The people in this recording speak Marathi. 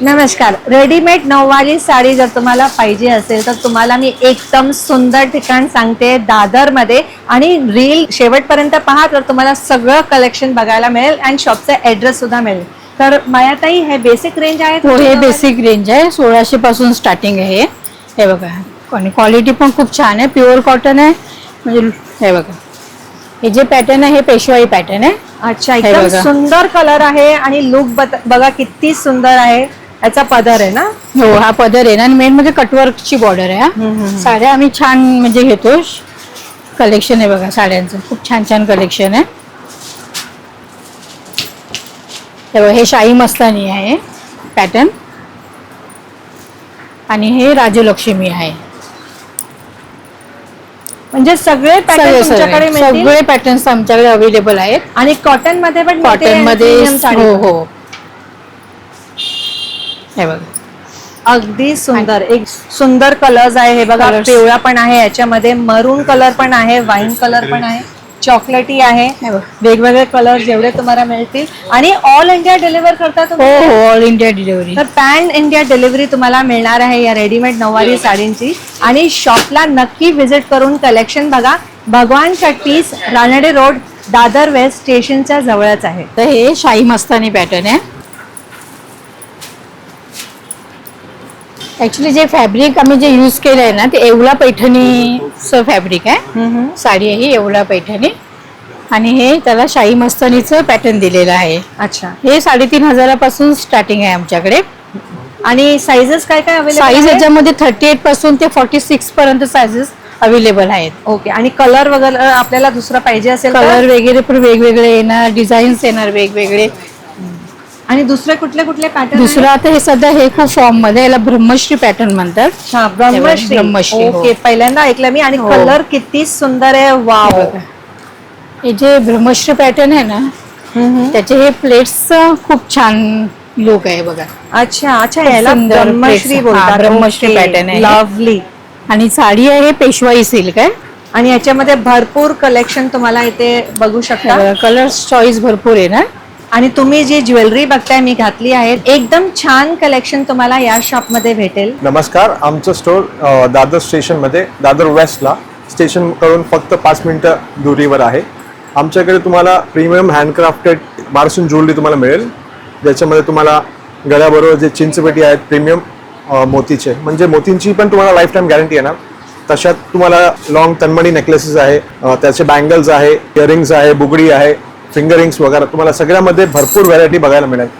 नमस्कार. रेडीमेड नऊवारी साडी जर तुम्हाला पाहिजे असेल तर तुम्हाला मी एकदम सुंदर ठिकाण सांगते दादरमध्ये, आणि रील शेवटपर्यंत पहा तर तुम्हाला सगळं कलेक्शन बघायला मिळेल आणि शॉपचा ॲड्रेस सुद्धा मिळेल. तर मायाताई, हे बेसिक रेंज आहे? हो, हे बेसिक रेंज आहे. 1600 पासून स्टार्टिंग आहे. हे बघा, आणि क्वालिटी पण खूप छान आहे. प्युअर कॉटन आहे. म्हणजे हे बघा, हे जे पॅटर्न आहे हे पेशवाई पॅटर्न आहे. अच्छा, एकदम सुंदर कलर आहे आणि लुक बघा किती सुंदर आहे. याचा पदर आहे ना? हो, हा पदर आहे ना, आणि मेन म्हणजे कटवर्कची बॉर्डर आहे. साड्या आम्ही छान म्हणजे घेतो. कलेक्शन आहे बघा साड्यांचं, खूप छान छान कलेक्शन आहे. हे बघा, हे शाही मस्तानी आहे पॅटर्न, आणि हे राजलक्ष्मी आहे. म्हणजे सगळे पॅटर्न तुमच्याकडे मिळतील? सगळे पॅटर्न्स आमच्याकडे अवेलेबल आहेत. आणि कॉटन मध्ये पण? कॉटन मध्ये हो हो. हे बघा, अगदी सुंदर, एक सुंदर कलर्स आहे. हे बघा, पिवळा पण आहे, याच्यामध्ये मरून कलर पण आहे, वाईन कलर पण आहे, चॉकलेटी आहे. वेगवेगळे कलर जेवढे तुम्हाला मिळतील. आणि ऑल इंडिया डिलिव्हर करता तुम्ही? हो हो, ऑल इंडिया डिलिव्हरी. तर पॅन इंडिया डिलिव्हरी तुम्हाला मिळणार आहे या रेडीमेड नऊवारी साडींची. आणि शॉपला नक्की व्हिजिट करून कलेक्शन बघा. भगवान शट्टीस, रानडे रोड, दादर वेस्ट स्टेशनच्या जवळच आहे. तर हे शाही मस्तानी पॅटर्न आहे. ऍक्च्युली जे फॅब्रिक आम्ही जे यूज केलं आहे ना, ते येवला पैठणीचं फॅब्रिक आहे. साडी आहे येवला पैठणी, आणि हे त्याला शाही मस्तानीचं पॅटर्न दिलेलं आहे. अच्छा, हे 3500 पासून स्टार्टिंग आहे आमच्याकडे. आणि साइजेस काय काय अवेलेबल? साईज याच्यामध्ये 38 पासून ते 46 पर्यंत साइजेस अवेलेबल आहेत. ओके. आणि कलर वगैरे आपल्याला दुसरा पाहिजे असेल? कलर वगैरे पण वेगवेगळे येणार, डिझाईन्स येणार वेगवेगळे. आणि दुसरे कुठले कुठले पॅटर्न? दुसरं आता हे सध्या हे खूप फॉर्म मध्ये, याला ब्रह्मश्री पॅटर्न म्हणतात. ब्रह्मश्री. ओके, पहिल्यांदा ऐकलं मी. आणि कलर किती सुंदर आहे. वाव. हे जे ब्रह्मश्री पॅटर्न आहे ना, त्याचे हे प्लेट्स खूप छान लुक आहे बघा. अच्छा अच्छा, याला ब्रह्मश्री बोलतात. ब्रह्मश्री पॅटर्न आहे. लवली. आणि साडी आहे पेशवाई सिल्क आहे. आणि याच्यामध्ये भरपूर कलेक्शन तुम्हाला इथे बघू शकता. कलर्स चॉईस भरपूर आहे ना. आणि तुम्ही जी ज्वेलरी बघताय मी घातली आहे, एकदम छान कलेक्शन तुम्हाला या शॉप मध्ये भेटेल. नमस्कार. आमचं स्टोर दादर स्टेशन मध्ये, दादर वेस्टला, स्टेशन कडून फक्त 5 मिनिटं दुरीवर आहे. आमच्याकडे तुम्हाला प्रीमियम हँडक्राफ्टेड मार्सून ज्वेलरी तुम्हाला मिळेल, ज्याच्यामध्ये तुम्हाला गळ्याबरोबर जे चिंचपेटी आहेत प्रीमियम मोतीचे, म्हणजे मोतींची पण तुम्हाला लाईफ टाईम गॅरंटी येणार. तशात तुम्हाला लॉंग तन्मणी नेकलेसेस आहे, त्याचे बँगल्स आहे, इयरिंग्स आहे, बुगडी आहे, फिंगर रिंग्स वगैरे, तुम्हाला सगळ्यामध्ये भरपूर व्हरायटी बघायला मिळेल.